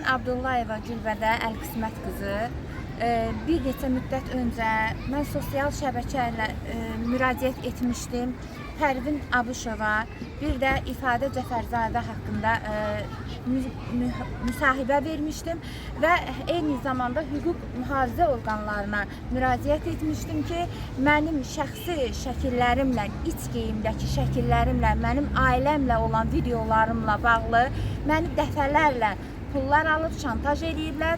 Mən Abdullayeva Gülbədə Əlqismət qızı. Bir neçə müddət öncə mən sosial şəbəkələrlə müraciət etmişdim. Pərvin Abışova, bir də İfadə Cəfərzadə haqqında müsahibə vermişdim və eyni zamanda hüquq mühafizə orqanlarına müraciət etmişdim ki, mənim şəxsi şəkillərimlə, iç geyimdəki şəkillərimlə, mənim ailəmlə olan videolarımla bağlı məni dəfələrlə pullar alıb, şantaj ediblər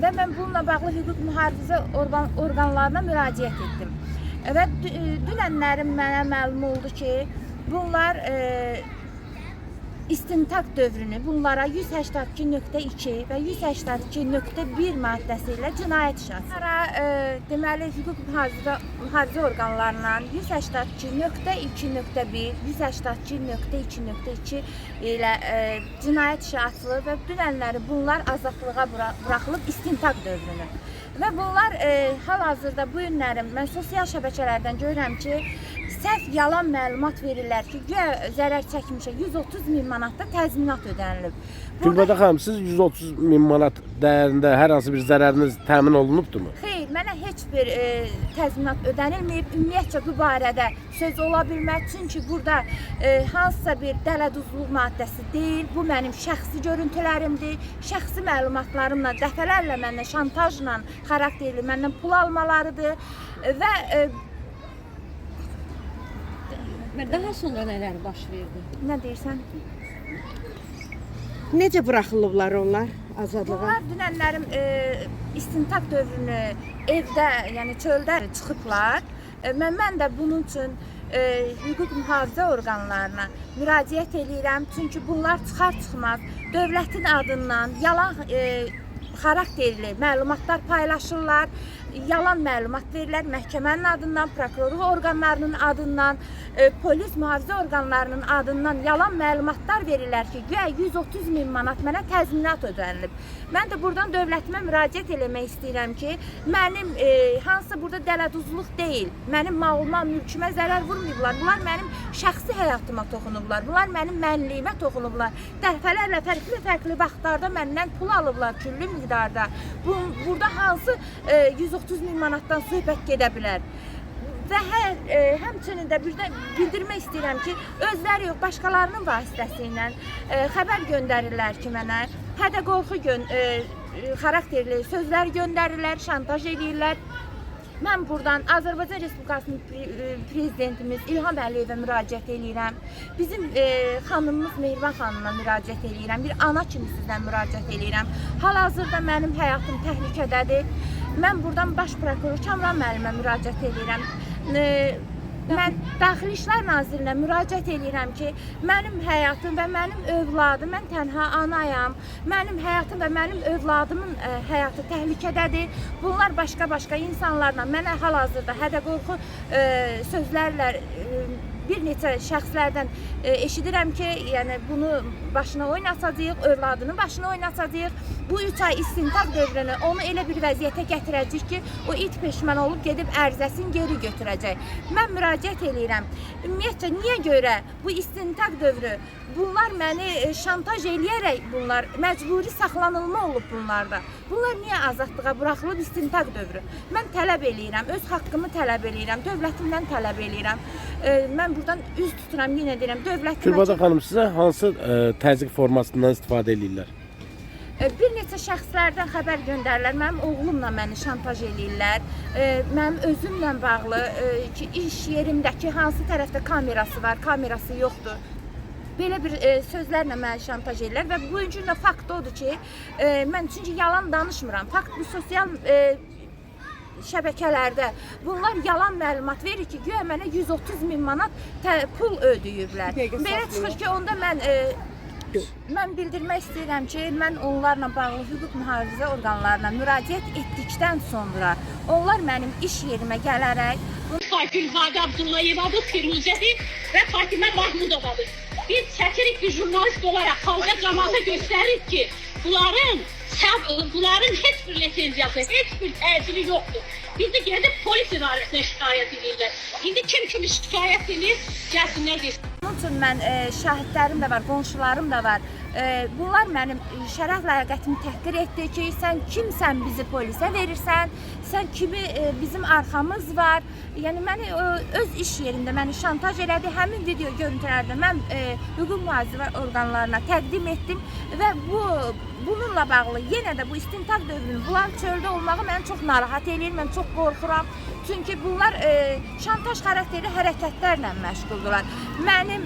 və mən bununla bağlı hüquq mühafizə orqanlarına müraciət etdim. Və dünənlərim mənə məlum oldu ki, bunlar istintaq dövrünü bunlara 182.2 və 182.1 maddəsi ilə cinayət işi açılır. Deməli, hüquq mühafizə orqanlarından 182.2.1, 182.2.2 ilə cinayət işi açılır və dünənləri bunlar azadlığa buraxılıb istintaq dövrünü. Və bunlar hal-hazırda bu günlərim mən sosial şəbəkələrdən görürəm ki, səhv yalan məlumat verirlər ki, zərər çəkmişə 130.000 manatda təzminat ödənilib. Gülbədə xanım, siz 130.000 manat dəyərində hər hansı bir zərəriniz təmin olunubdurmu? Xeyr, mənə heç bir təzminat ödənilməyib. Ümumiyyətcə bu barədə söz ola bilməz. Çünki burada hansısa bir dələduzluq maddəsi deyil. Bu mənim şəxsi görüntülərimdir. Şəxsi məlumatlarımla dəfələrlə məndən şantajla xarakterli məndən pul almalarıdır və daha sonra nələr baş verdi? Nə deyirsən? Necə buraxılıblar onlar azadlığa? Bunlar dünənlərim istintaq dövrünü evdə, yəni çöldə çıxıblar. Mən də bunun üçün hüquq mühafizə orqanlarına müraciət edirəm. Çünki bunlar çıxar-çıxmaz dövlətin adından yalan xarakterli məlumatlar paylaşırlar, yalan məlumat verirlər məhkəmənin adından, prokurorluq orqanlarının adından, polis mühafizə orqanlarının adından yalan məlumatlar verirlər ki, güya 130.000 manat mənə təzminat ödənilib. Mən də buradan dövlətimə müraciət eləmək istəyirəm ki, mənim hansısa burada dələduzluq deyil, mənim malıma, mülkümə zərər vurmayıblar. Bunlar mənim şəxsi həyatıma toxunublar, bunlar mənim mənliyimə toxunublar. Dəfələrlə fərqli vaxtlarda məndən pul alıblar küllü miqdarda. Burada hansı 130.000 manatdan söhbət gedə bilər? Və həmçinin də bildirmək istəyirəm ki, özləri yox, başqalarının vasitəsilə xəbər göndərirlər ki, mənə hədə-qorxu xarakterli sözlər göndərirlər, şantaj edirlər. Mən buradan Azərbaycan Respublikasının prezidentimiz İlham Əliyevə müraciət edirəm. Bizim xanımımız Mehriban xanımına müraciət edirəm. Bir ana kimi sizdən müraciət edirəm. Hal-hazırda mənim həyatım təhlükədədir. Mən buradan Baş Prokuror Kamran müəllimə müraciət edirəm. Mən Daxili İşlər Nazirinə müraciət edirəm ki, mənim həyatım və mənim övladım, mən tənha anayam, mənim həyatım və mənim övladımın həyatı təhlükədədir. Bunlar başqa insanlarla mənə hal-hazırda hədə-qorxu sözlərlə bir neçə şəxslərdən eşidirəm ki, yəni bunu başına oynatacağıq, övladının başına oynatacağıq. Bu 3 ay istintaq dövrünü onu elə bir vəziyyətə gətirəcək ki, o it peşman olub gedib ərizəsini geri götürəcək. Mən müraciət edirəm. Ümumiyyətcə, niyə görə bu istintaq dövrü bunlar məni şantaj eləyərək bunlar məcburi saxlanılma olub bunlarda. Bunlar niyə azadlığa buraxılıb istintaq dövrü? Mən tələb eləyirəm, öz haqqımı tələb eləyirəm, dövlətimdən tələb eləyirəm. Mən buradan üz tuturam, yenə deyirəm, dövlətimə... Gülbədə xanım, sizə hansı təzyiq formasından istifadə edirlər? Bir neçə şəxslərdən xəbər göndərirlər, mənim oğlumla məni şantaj edirlər, mənim özümlə bağlı ki, iş yerimdəki hansı tərəfdə kamerası var, kamerası yoxdur. Belə bir sözlərlə məni şantaj edirlər və bu gün də fakt odur ki, mən çünki yalan danışmıram. Fakt bu sosial şəbəkələrdə bunlar yalan məlumat verir ki, güya mənə 130.000 manat pul ödəyiblər. Belə çıxır ki, onda mən bildirmək istəyirəm ki, mən onlarla bağlı hüquq mühafizə orqanlarına müraciət etdikdən sonra onlar mənim iş yerimə gələrək Gülbədə Abdullayevadır, Firuzədir və Fatimə Mahmudovadır. Biz çəkirik bir jurnalist olaraq xalqa cəmaata göstərik ki, bunların heç bir lisenziyası, heç bir təcili yoxdur. Biz də gedib polis idarəsinə şikayət edirlər. İndi kim şikayət edir, gəlsinlər desin. Bunun üçün mən şahidlərim də var, qonşularım da var. Bunlar mənim şərəf ləyaqətimi təhqir etdi ki, sən kimsən bizi polisə verirsən, sən kimi bizim arxamız var. Yəni məni öz iş yerində məni şantaj elədi. Həmin video görüntülərdə mən hüquq mühafizə orqanlarına təqdim etdim və bununla bağlı yenə də bu istintaq dövrünün bunlar çöldə olmağı məni çox narahat eləyir. Mən çox qorxuram. Çünki bunlar şantaj xarakterli hərəkətlərlə məşğuldurlar. Mənim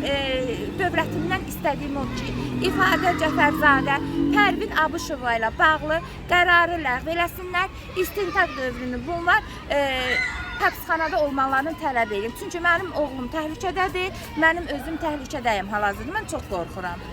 dövlətimdən istədiyim o ki, İfadə Cəfərzadə Pərvin Abışova ilə bağlı qərarı ləğv eləsinlər. İstintaq dövrünü bunlar həbsxanada olmalarını tələb edirəm. Çünki mənim oğlum təhlükədədir, mənim özüm təhlükədəyim hal-hazırda. Mən çox qorxuram.